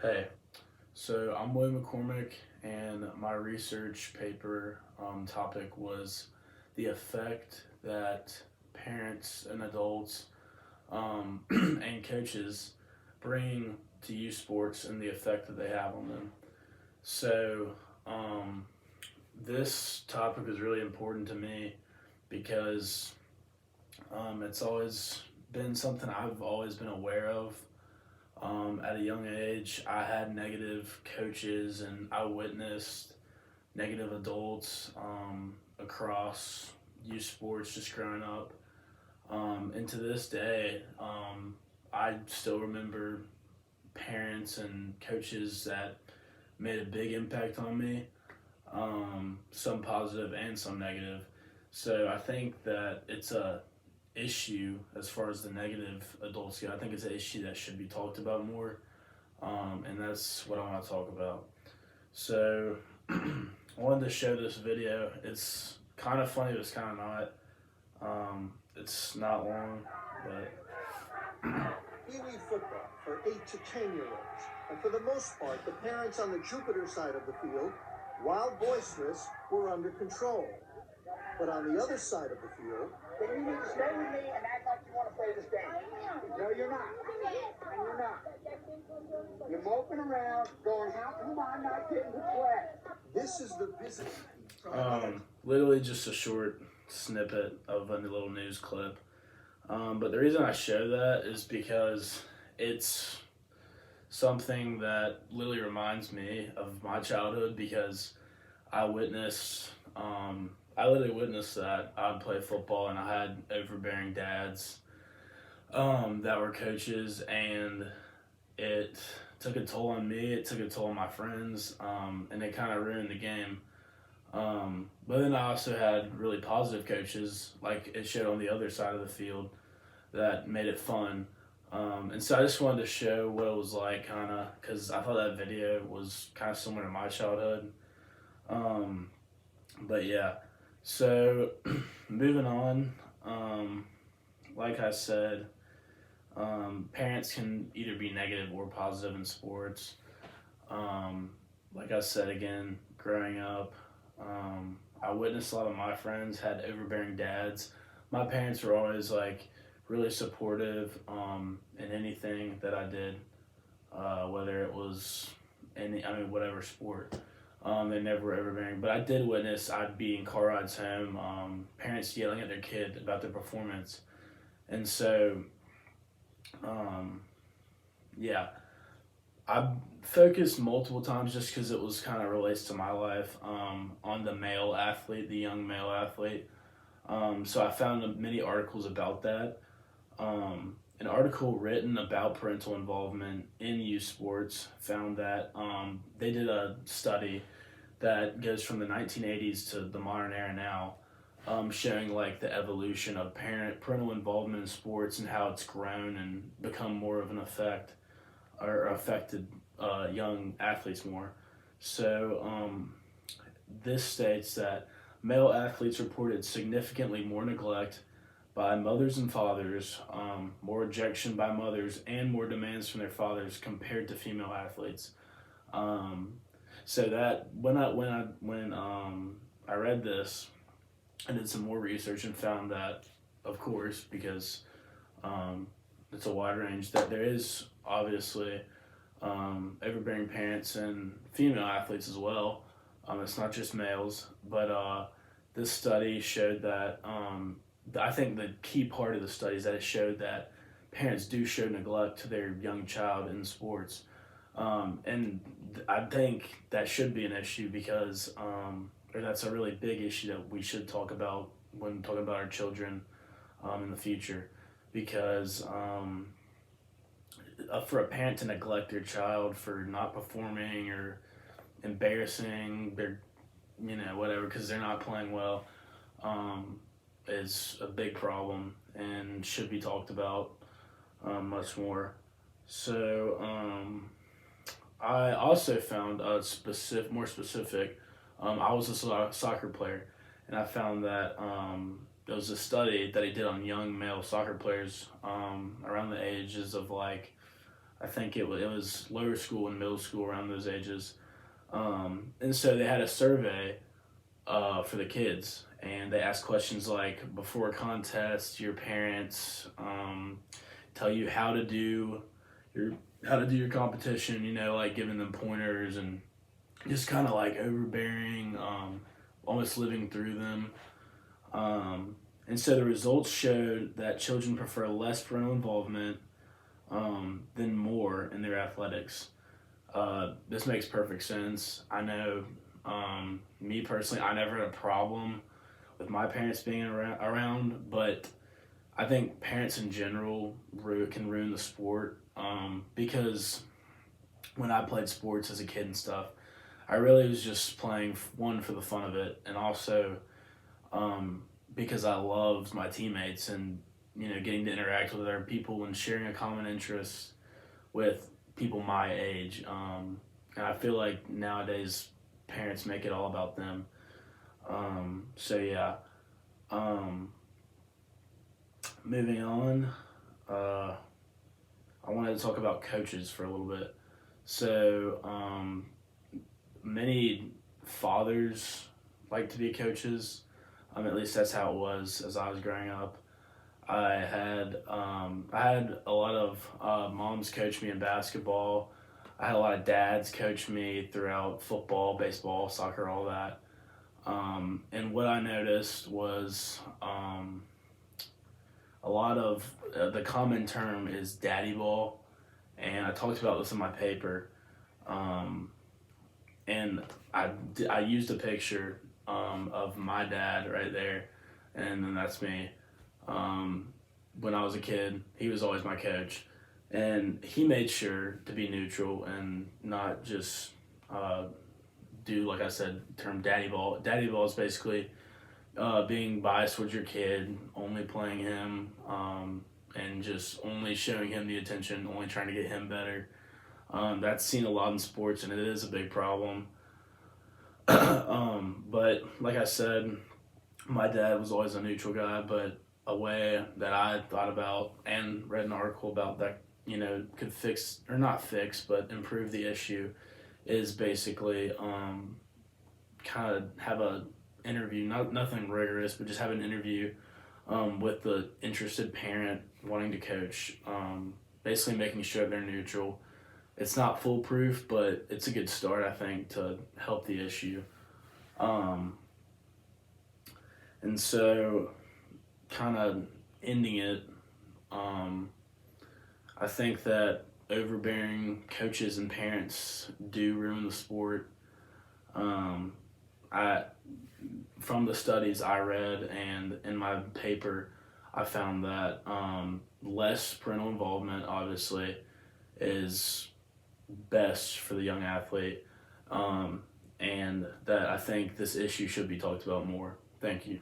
Hey, so I'm William McCormick, and my research paper topic was the effect that parents and adults and coaches bring to youth sports and the effect that they have on them. So, um, this topic is really important to me because it's always been something I've always been aware of. At a young age, I had negative coaches and I witnessed negative adults across youth sports just growing up. And to this day, I still remember parents and coaches that made a big impact on me, some positive and some negative. So I think that it's a issue as far as the negative adults go. I think it's an issue that should be talked about more, and that's what I want to talk about. So, I wanted to show this video. It's kind of funny, but it's kind of not. It's not long, but Pee-wee football for 8 to 10-year-olds. And for the most part, the parents on the Jupiter side of the field, while boisterous, were under control. But on the other side of the field, Then you need to stay with me and act like you want to play this game. No, you're not. No, you're not. You're moping around, going, how come I'm not getting to play? this is the visit from literally just a short snippet of a little news clip. But the reason I show that is because it's something that literally reminds me of my childhood because I witnessed, I literally witnessed that. I'd play football and I had overbearing dads that were coaches, and it took a toll on me. It took a toll on my friends, and it kind of ruined the game. But then I also had really positive coaches, like it showed on the other side of the field, that made it fun. And so I just wanted to show what it was like, kind of, because I thought that video was kind of similar to my childhood. Um, but yeah, so moving on, like I said, parents can either be negative or positive in sports. Like I said again, growing up, I witnessed a lot of my friends had overbearing dads. My parents were always like really supportive in anything that I did, whether it was whatever sport. They never were overbearing, but I did witness. I'd be in car rides home, parents yelling at their kid about their performance, and so um, yeah, I focused multiple times just because it was kind of relates to my life, on the male athlete, the young male athlete. So I found many articles about that. An article written about parental involvement in youth sports found that they did a study that goes from the 1980s to the modern era now, showing like the evolution of parental involvement in sports and how it's grown and become more of an effect or affected young athletes more. So this states that male athletes reported significantly more neglect by mothers and fathers, more rejection by mothers, and more demands from their fathers compared to female athletes. Um, so that when I read this, I did some more research and found that, of course, because um, it's a wide range, that there is obviously overbearing parents and female athletes as well. It's not just males, but this study showed that I think the key part of the study is that it showed that parents do show neglect to their young child in sports. And I think that should be an issue because, or that's a really big issue that we should talk about when talking about our children in the future. Because for a parent to neglect their child for not performing or embarrassing their, whatever, because they're not playing well, um, is a big problem and should be talked about much more. So I also found a more specific. I was a soccer player, and I found that there was a study that he did on young male soccer players around the ages of like I think it was lower school and middle school around those ages. And so they had a survey for the kids, and they asked questions like, before a contest, your parents tell you how to do your competition, you know, like giving them pointers and just kind of like overbearing, almost living through them. And so the results showed that children prefer less parental involvement than more in their athletics. This makes perfect sense. I know, me personally, I never had a problem with my parents being around, but I think parents in general can ruin the sport, because when I played sports as a kid and stuff, I really was just playing, one, for the fun of it, and also because I loved my teammates and, you know, getting to interact with other people and sharing a common interest with people my age. And I feel like nowadays parents make it all about them. So yeah. Moving on, I wanted to talk about coaches for a little bit. So many fathers like to be coaches. At least that's how it was as I was growing up. I had a lot of moms coach me in basketball. I had a lot of dads coach me throughout football, baseball, soccer, all that. And what I noticed was a lot of the common term is daddy ball, and I talked about this in my paper. And I used a picture of my dad right there, and then that's me. When I was a kid, he was always my coach, and he made sure to be neutral and not just do, like I said, term daddy ball. Daddy ball is basically being biased towards your kid, only playing him, and just only showing him the attention, only trying to get him better. That's seen a lot in sports, and it is a big problem. But like I said, my dad was always a neutral guy, but a way that I thought about and read an article about that, you know, could fix, or not fix, but improve the issue, is basically kind of have a interview, nothing rigorous, but just have an interview with the interested parent wanting to coach, basically making sure they're neutral. It's not foolproof, but it's a good start, I think, to help the issue. And so, kind of ending it, I think that overbearing coaches and parents do ruin the sport. From the studies I read and in my paper, I found that less parental involvement, obviously, is best for the young athlete, and that I think this issue should be talked about more. Thank you.